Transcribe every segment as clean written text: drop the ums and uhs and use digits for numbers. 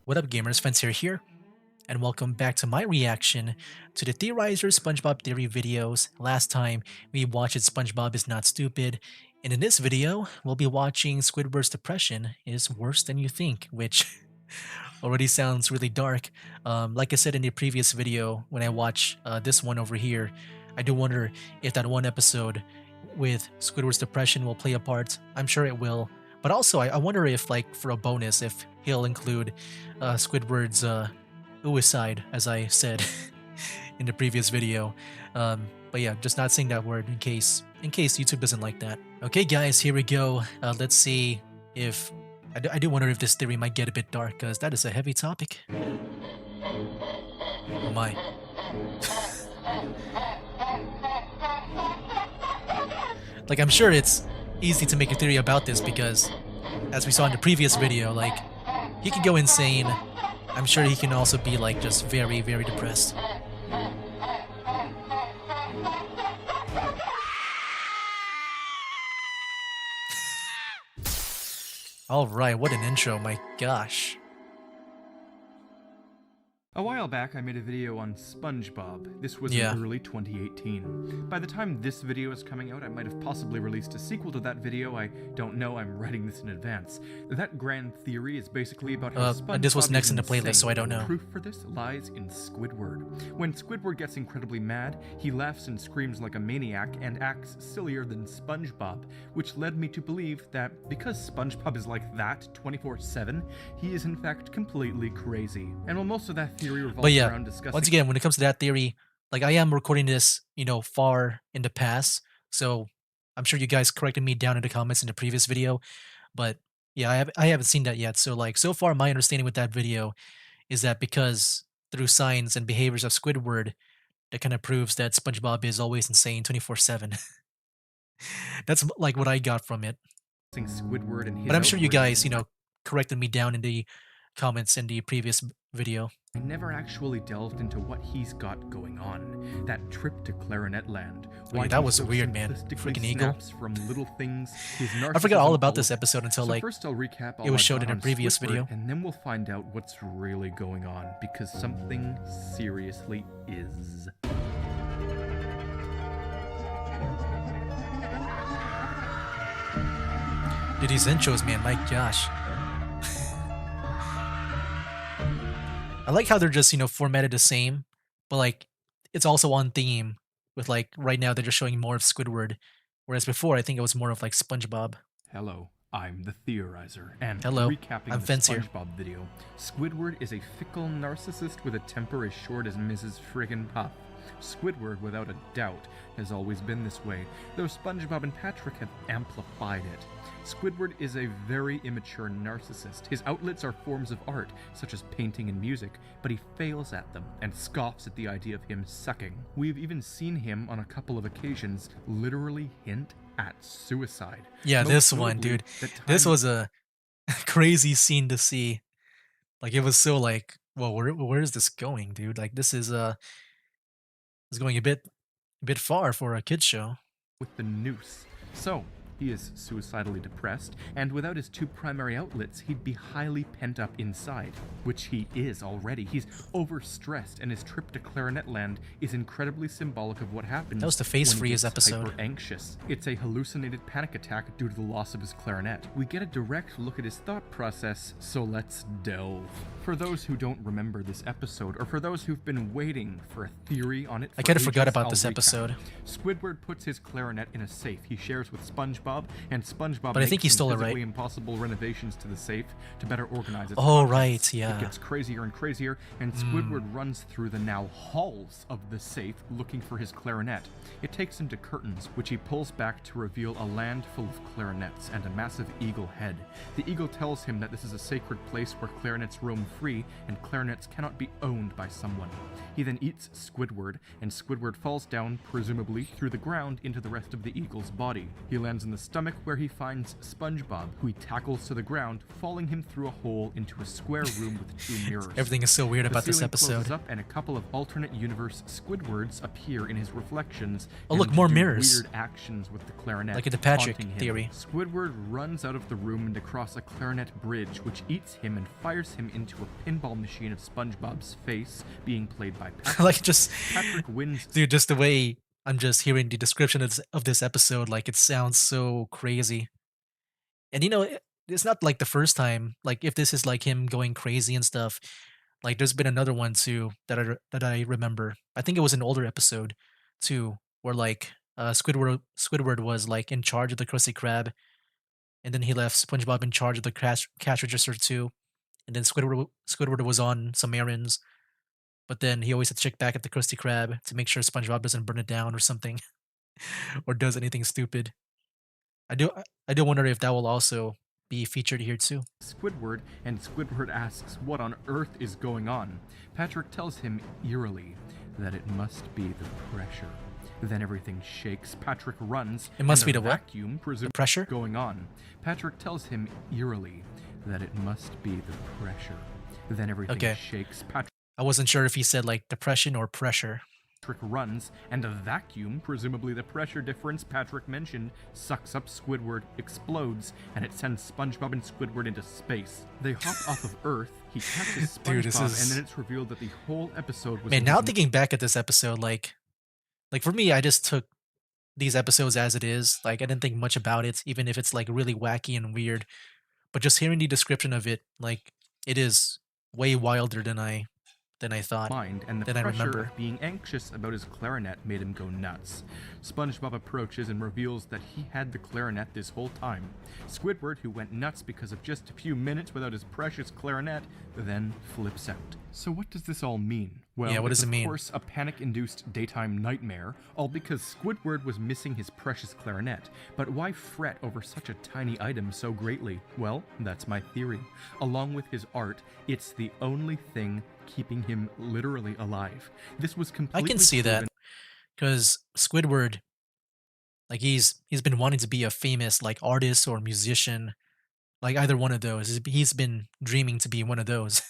What up, gamers? Fancier here, and welcome back to my reaction to the Theorizer SpongeBob Theory videos. Last time we watched SpongeBob is Not Stupid, and in this video, we'll be watching Squidward's depression is worse than you think, which already sounds really dark. Like I said in the previous video, when I watch this one over here, I do wonder if that one episode with Squidward's depression will play a part. I'm sure it will. But also, I wonder if, like, for a bonus, if he'll include Squidward's suicide, as I said in the previous video. But yeah, just not saying that word in case YouTube doesn't like that. Okay, guys, here we go. Let's see if I do wonder if this theory might get a bit dark, because that is a heavy topic. Oh my. Like, I'm sure it's easy to make a theory about this because, as we saw in the previous video, like, he can go insane. I'm sure he can also be, like, just very, very depressed. Alright, what an intro, my gosh. A while back, I made a video on SpongeBob. This was in early 2018. By the time this video is coming out, I might have possibly released a sequel to that video. I don't know, I'm writing this in advance. That grand theory is basically about how SpongeBob this was next in the insane. playlist, so I don't know. Proof for this lies in Squidward. When Squidward gets incredibly mad, he laughs and screams like a maniac and acts sillier than SpongeBob, which led me to believe that because SpongeBob is like that 24/7, he is in fact completely crazy. And while most of that theory But yeah, around discussing once again, when it comes to that theory, like, I am recording this, far in the past, so I'm sure you guys corrected me down in the comments in the previous video, but yeah, I haven't seen that yet. So, like, so far my understanding with that video is that because through signs and behaviors of Squidward, that kind of proves that SpongeBob is always insane 24/7. That's like what I got from it. Squidward and his But I'm sure you guys, outrages, corrected me down in the comments in the previous video. I never actually delved into what he's got going on. That trip to Clarinet Land. Wait, that was weird, man. Simplistically Freaking eagle. snaps from little things. His I forgot all narcissism about this all- episode until, So like, first I'll recap all it was I showed got in a on previous Squidward, video. and then we'll find out what's really going on, because something seriously is. Dude, these intros, man, my gosh. I like how they're just, formatted the same, but, like, it's also on theme with, like, right now they're just showing more of Squidward, whereas before I think it was more of, like, SpongeBob. Hello, I'm the Theorizer, and Hello, recapping I'm the Fancier. SpongeBob video, Squidward is a fickle narcissist with a temper as short as Mrs. Friggin' Puff. Squidward, without a doubt, has always been this way, though SpongeBob and Patrick have amplified it. Squidward is a very immature narcissist. His outlets are forms of art, such as painting and music, but he fails at them and scoffs at the idea of him sucking. We've even seen him on a couple of occasions literally hint at suicide. Yeah, Most this one, notably, dude. that This time- was a crazy scene to see. Like, it was so like, well, where is this going, dude? Like, this is going a bit far for a kids show. with the noose. So, he is suicidally depressed, and without his two primary outlets, he'd be highly pent up inside, which he is already. He's overstressed, and his trip to Clarinet Land is incredibly symbolic of what happens. That was the Face when he Freeze gets episode. hyper-anxious. It's a hallucinated panic attack due to the loss of his clarinet. We get a direct look at his thought process, so let's delve. For those who don't remember this episode, or for those who've been waiting for a theory on it, I kind of forgot about I'll this recap. episode. Squidward puts his clarinet in a safe he shares with SpongeBob, and SpongeBob But I think makes he some stole it, right? physically impossible renovations to the safe to better organize its Oh, contents. right, yeah. It gets crazier and crazier, and Squidward runs through the now halls of the safe looking for his clarinet. It takes him to curtains, which he pulls back to reveal a land full of clarinets and a massive eagle head. The eagle tells him that this is a sacred place where clarinets roam free, and clarinets cannot be owned by someone. He then eats Squidward, and Squidward falls down, presumably through the ground, into the rest of the eagle's body. He lands in the stomach, where he finds SpongeBob, who he tackles to the ground, falling him through a hole into a square room with two mirrors. Everything is so weird The about this ceiling closes episode. up, and a couple of alternate universe Squidwards appear in his reflections. Oh, look, and more do mirrors. Weird actions with the clarinet, Like in the Patrick taunting him. theory. Squidward runs out of the room and across a clarinet bridge, which eats him and fires him into a a pinball machine of SpongeBob's face being played by Like Patrick. just Patrick wins. dude, just the way I'm just hearing the description of this episode, like it sounds so crazy. And it's not like the first time. Like if this is like him going crazy and stuff, like there's been another one too that I remember. I think it was an older episode too, where like Squidward was like in charge of the Krusty Krab, and then he left SpongeBob in charge of the cash register too. And then Squidward was on some errands, but then he always had to check back at the Krusty Krab to make sure SpongeBob doesn't burn it down or something, or does anything stupid. I do wonder if that will also be featured here too. Squidward, and Squidward asks what on earth is going on. Patrick tells him eerily that it must be the pressure. Then everything shakes. Patrick runs. It must and be a the what? vacuum, The presumably pressure? going on. Patrick tells him eerily that it must be the pressure. Then everything Okay. shakes. I wasn't sure if he said like depression or pressure. Patrick runs, and a vacuum, presumably the pressure difference Patrick mentioned, sucks up Squidward, explodes, and it sends SpongeBob and Squidward into space. They hop off of Earth, he catches Dude, SpongeBob, and then it's revealed that the whole episode was Man, now written thinking back at this episode, like for me, I just took these episodes as it is. Like I didn't think much about it, even if it's like really wacky and weird. But just hearing the description of it, like it is way wilder than I thought, mind, and the than I pressure remember. of being anxious about his clarinet made him go nuts. SpongeBob approaches and reveals that he had the clarinet this whole time. Squidward, who went nuts because of just a few minutes without his precious clarinet, then flips out. So what does this all mean? Well, Yeah, what it's does it mean? of course a panic-induced daytime nightmare, all because Squidward was missing his precious clarinet. But why fret over such a tiny item so greatly? Well, that's my theory. Along with his art, it's the only thing keeping him literally alive. This was I completely can see that proven because Squidward, like he's been wanting to be a famous like artist or musician, like either one of those. He's been dreaming to be one of those.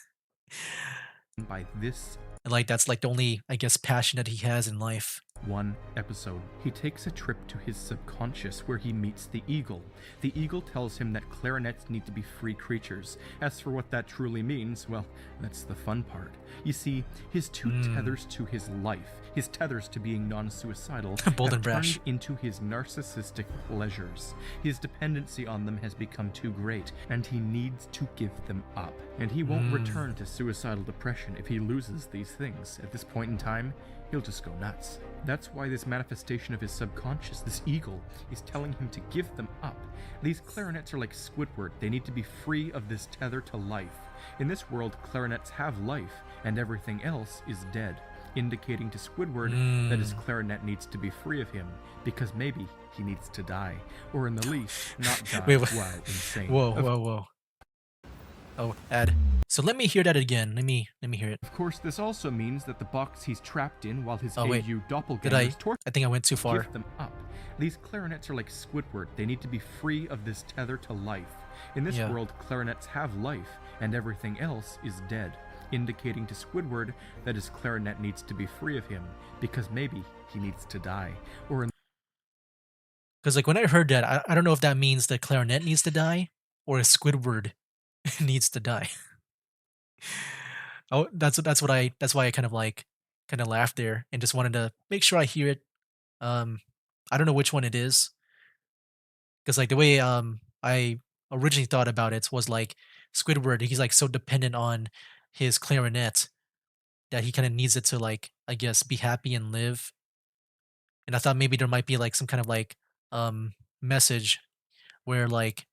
by this And like that's like the only, I guess, passion that he has in life. one episode. He takes a trip to his subconscious where he meets the eagle. The eagle tells him that clarinets need to be free creatures. As for what that truly means, well, that's the fun part. You see, his two tethers to his life, his tethers to being non-suicidal, Bold have and brash. turned into his narcissistic pleasures. His dependency on them has become too great, and he needs to give them up. And he won't return to suicidal depression if he loses these things. At this point in time, he'll just go nuts. That's why this manifestation of his subconscious, this eagle, is telling him to give them up. These clarinets are like Squidward. They need to be free of this tether to life. In this world, clarinets have life, and everything else is dead, indicating to Squidward that his clarinet needs to be free of him, because maybe he needs to die, or in the least, not die Wait, while insane. whoa. Oh, ad. So let me hear that again. Let me hear it. Of course, this also means that the box he's trapped in while his Oh, wait. AU Did I? doppelgangers torture I think I went too far. give them up. These clarinets are like Squidward. They need to be free of this tether to life. In this Yeah. world, clarinets have life, and everything else is dead, indicating to Squidward that his clarinet needs to be free of him, because maybe he needs to die. Or in Because like when I heard that, I don't know if that means the clarinet needs to die or Squidward needs to die. Oh, that's why I kind of laughed there and just wanted to make sure I hear it. Um, I don't know which one it is because like the way I originally thought about it was like Squidward. He's like so dependent on his clarinet that he kind of needs it to like I guess be happy and live. And I thought maybe there might be like some kind of like message where like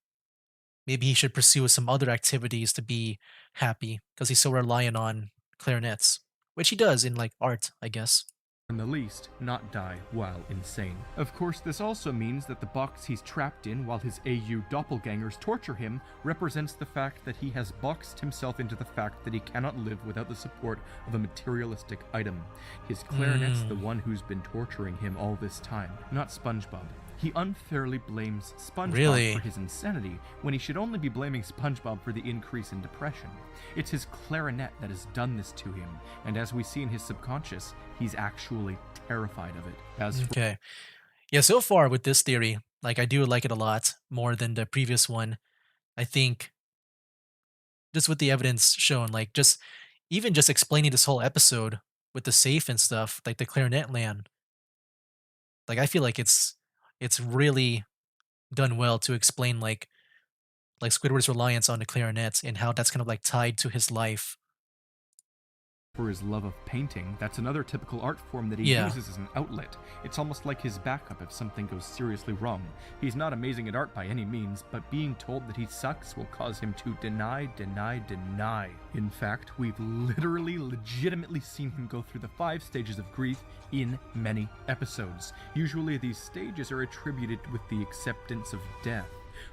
maybe he should pursue some other activities to be happy because he's so reliant on clarinets, which he does in like art, I guess. the least, not die while insane. Of course, this also means that the box he's trapped in while his AU doppelgangers torture him represents the fact that he has boxed himself into the fact that he cannot live without the support of a materialistic item. His clarinet's the one who's been torturing him all this time, not SpongeBob. He unfairly blames SpongeBob Really? for his insanity when he should only be blaming SpongeBob for the increase in depression. It's his clarinet that has done this to him, and as we see in his subconscious, he's actually terrified of it. As for Okay. Yeah, so far with this theory, like I do like it a lot more than the previous one. I think just with the evidence shown, like just even just explaining this whole episode with the safe and stuff, like the clarinet land, like I feel like it's really done well to explain like Squidward's reliance on the clarinet and how that's kind of like tied to his life. For his love of painting, that's another typical art form that he Yeah. uses as an outlet. It's almost like his backup if something goes seriously wrong. He's not amazing at art by any means, but being told that he sucks will cause him to deny. In fact, we've legitimately seen him go through the 5 stages of grief in many episodes. Usually these stages are attributed with the acceptance of death,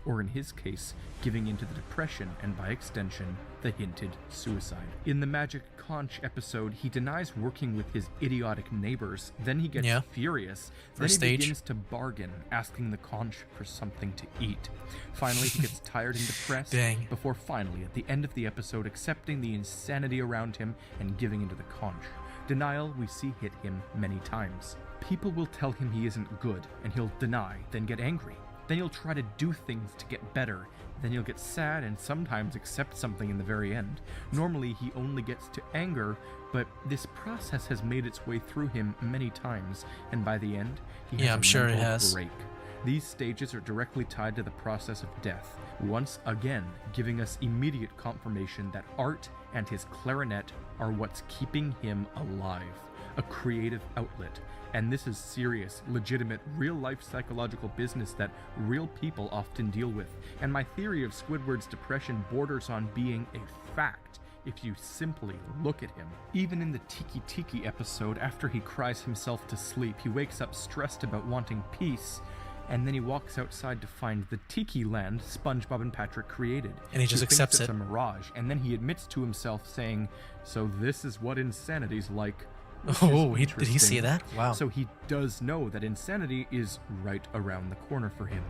or in his case, giving into the depression and by extension, the hinted suicide. In the Magic Conch episode, he denies working with his idiotic neighbors, then he gets Yeah. furious, then First he stage. begins to bargain, asking the conch for something to eat. Finally, he gets tired and depressed, Dang. before finally, at the end of the episode, accepting the insanity around him and giving into the conch. Denial we see hit him many times. People will tell him he isn't good, and he'll deny, then get angry. Then he'll try to do things to get better. Then he'll get sad and sometimes accept something in the very end. Normally, he only gets to anger, but this process has made its way through him many times, and by the end, he has Yeah, I'm sure it mental has. break. These stages are directly tied to the process of death, once again giving us immediate confirmation that art and his clarinet are what's keeping him alive, a creative outlet. And this is serious, legitimate, real-life psychological business that real people often deal with. And my theory of Squidward's depression borders on being a fact if you simply look at him. Even in the Tiki Tiki episode, after he cries himself to sleep, he wakes up stressed about wanting peace, and then he walks outside to find the Tiki land SpongeBob and Patrick created. And he just thinks accepts it's it. a mirage, and then he admits to himself saying, "So this is what insanity's like." Which is Oh, did he say interesting. that? Wow. So he does know that insanity is right around the corner for him.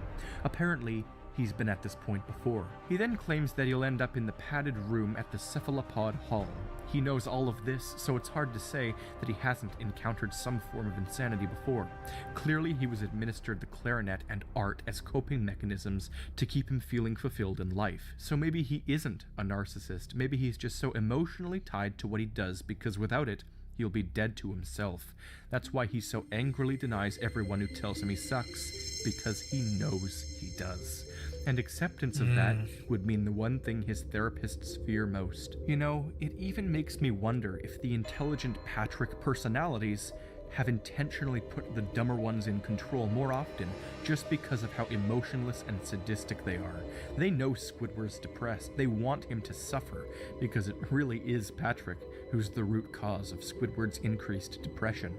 Apparently, he's been at this point before. He then claims that he'll end up in the padded room at the Cephalopod Hall. He knows all of this, so it's hard to say that he hasn't encountered some form of insanity before. Clearly, he was administered the clarinet and art as coping mechanisms to keep him feeling fulfilled in life. So maybe he isn't a narcissist. Maybe he's just so emotionally tied to what he does because without it, he'll be dead to himself. That's why he so angrily denies everyone who tells him he sucks, because he knows he does. And acceptance of that would mean the one thing his therapists fear most. You know, it even makes me wonder if the intelligent Patrick personalities have intentionally put the dumber ones in control more often just because of how emotionless and sadistic they are. They know Squidward's depressed. They want him to suffer because it really is Patrick who's the root cause of Squidward's increased depression,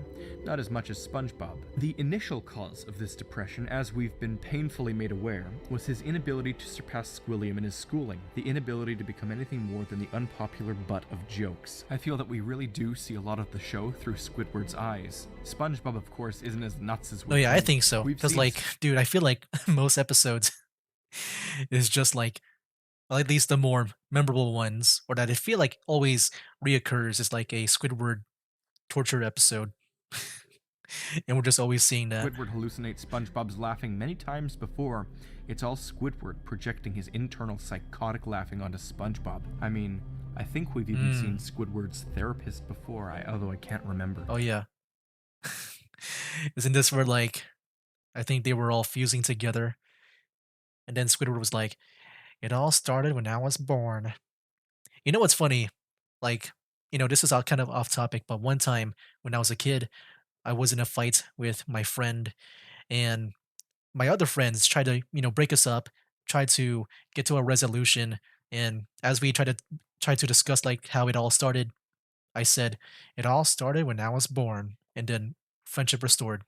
not as much as SpongeBob. The initial cause of this depression, as we've been painfully made aware, was his inability to surpass Squilliam in his schooling, the inability to become anything more than the unpopular butt of jokes. I feel that we really do see a lot of the show through Squidward's eyes. SpongeBob, of course, isn't as nuts as we Oh yeah, I think. think so. We've Because seen like, dude, I feel like most episodes is just like, well, at least the more memorable ones, or that I feel like always reoccurs, is like a Squidward torture episode, and we're just always seeing that. Squidward hallucinates SpongeBob's laughing many times before. It's all Squidward projecting his internal psychotic laughing onto SpongeBob. I mean, I think we've even seen Squidward's therapist before, although I can't remember. Oh yeah, isn't this where like I think they were all fusing together, and then Squidward was like, "It all started when I was born." You know what's funny? Like, this is all kind of off topic, but one time when I was a kid, I was in a fight with my friend, and my other friends tried to, break us up, tried to get to a resolution, and as we tried to discuss like how it all started, I said, "It all started when I was born," and then friendship restored.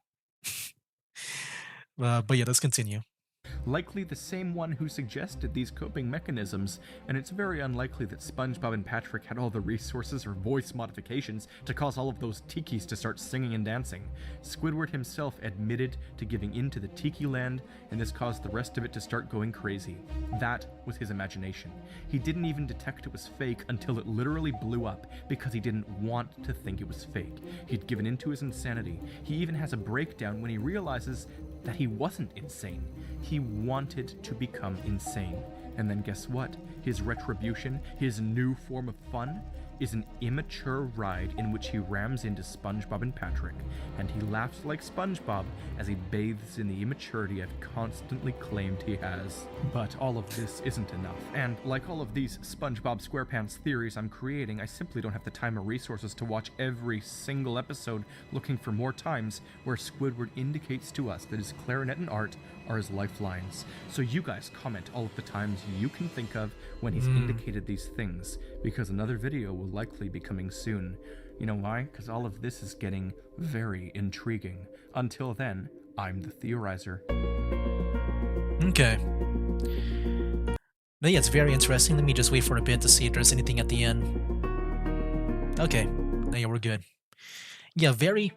But yeah, let's continue. Likely the same one who suggested these coping mechanisms, and it's very unlikely that SpongeBob and Patrick had all the resources or voice modifications to cause all of those tikis to start singing and dancing. Squidward himself admitted to giving in to the tiki land, and this caused the rest of it to start going crazy. That was his imagination. He didn't even detect it was fake until it literally blew up because he didn't want to think it was fake. He'd given in to his insanity. He even has a breakdown when he realizes that he wasn't insane. He wanted to become insane. And then guess what? his retribution, his new form of fun, is an immature ride in which he rams into SpongeBob and Patrick, and he laughs like SpongeBob as he bathes in the immaturity I've constantly claimed he has. But all of this isn't enough, and like all of these SpongeBob SquarePants theories I'm creating, I simply don't have the time or resources to watch every single episode looking for more times where Squidward indicates to us that his clarinet and art are his lifelines. So you guys comment all of the times you can think of when he's indicated these things, because another video will likely be coming soon. You know why? Because all of this is getting very intriguing. Until then, I'm the Theorizer. Okay. But yeah, it's very interesting. Let me just wait for a bit to see if there's anything at the end. Okay. Yeah, we're good. Yeah, very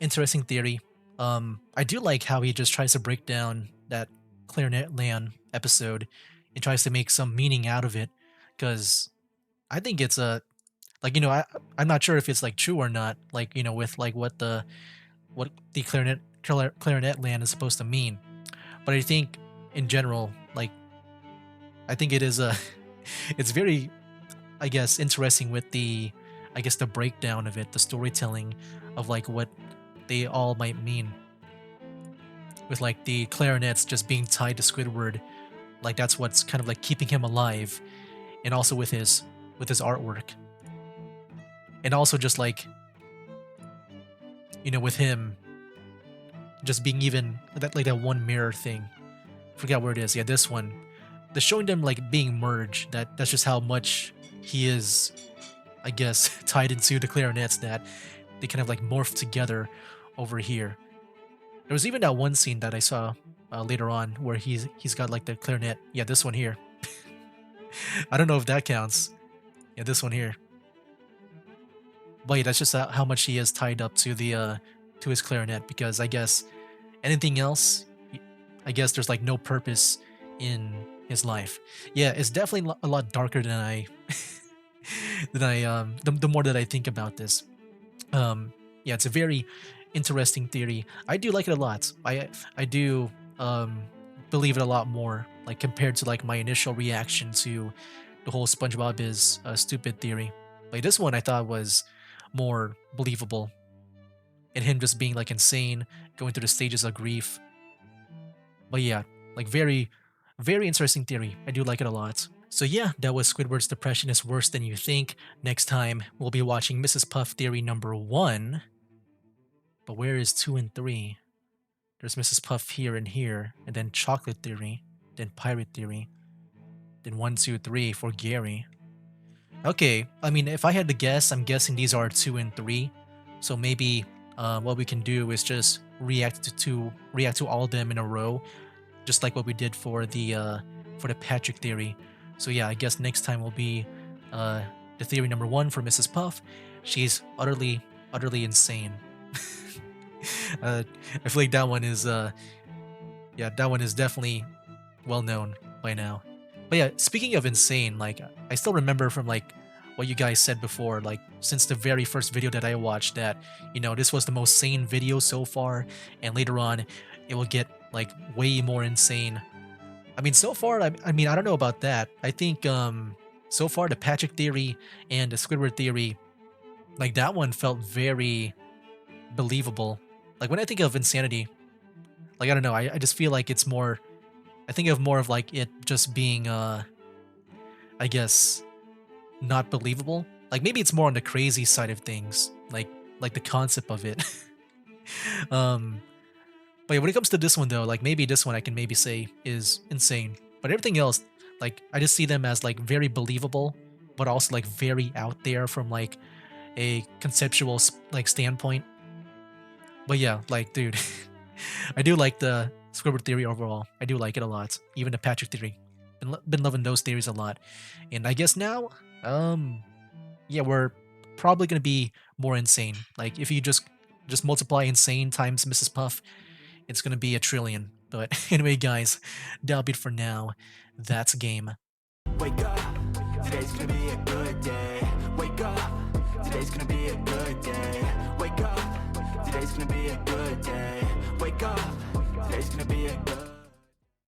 interesting theory. I do like how he just tries to break down that Clarinet Land episode and tries to make some meaning out of it, because I think it's a I'm not sure if it's like true or not, like, with like what the clarinet land is supposed to mean. But I think in general, like, I think it is a it's very, I guess, interesting with the breakdown of it, the storytelling of like what they all might mean, with like the clarinets just being tied to Squidward, like that's what's kind of like keeping him alive, and also with his artwork, and also just like, with him just being even that, like that one mirror thing, forgot where it is. Yeah, this one, the showing them like being merged, that's just how much he is, I guess, tied into the clarinets, that they kind of like morph together over here. There was even that one scene that I saw later on where he's got like the clarinet. Yeah, this one here. I don't know if that counts. Yeah, this one here. But yeah, that's just how much he is tied up to the to his clarinet, because I guess anything else, I guess there's like no purpose in his life. Yeah, it's definitely a lot darker than I the more that I think about this. Yeah, it's a very interesting theory. I do like it a lot. I do believe it a lot more, like compared to like my initial reaction to the whole SpongeBob is stupid theory. Like this one I thought was more believable, and him just being like insane, going through the stages of grief. But yeah, like very, very interesting theory. I do like it a lot. So yeah, that was Squidward's depression is worse than you think. Next time, we'll be watching Mrs. Puff theory number 1. But where is 2 and 3? There's Mrs. Puff here and here, and then chocolate theory, then pirate theory, then 1, 2, 3 for Gary. Okay, I mean, if I had to guess, I'm guessing these are 2 and 3. So maybe what we can do is just react to all of them in a row, just like what we did for the Patrick theory. So yeah, I guess next time will be the theory number 1 for Mrs. Puff. She's utterly insane. I feel like that one is yeah, that one is definitely well known by now. But yeah, speaking of insane, like I still remember from like what you guys said before, like since the very first video that I watched, that this was the most sane video so far, and later on it will get like way more insane. I mean, so far, I mean, I don't know about that. I think so far the Patrick theory and the Squidward theory, like that one felt very believable. Like when I think of insanity, like I don't know, I just feel like it's more, I think of more of like it just being I guess not believable. Like maybe it's more on the crazy side of things, like the concept of it. But yeah, when it comes to this one though, like maybe this one I can maybe say is insane. But everything else, like I just see them as like very believable, but also like very out there from like a conceptual like standpoint. But yeah, like dude, I do like the Squidward theory overall. I do like it a lot. Even the Patrick theory. Been loving those theories a lot. And I guess now, yeah, we're probably gonna be more insane. Like if you just multiply insane times Mrs. Puff, it's gonna be 1 trillion. But anyway, guys, that'll be it for now. That's game. Wake up, today's gonna be a good day. Wake up, today's gonna be a good day. Wake up, today's gonna be a good day. Wake up, today's gonna be a good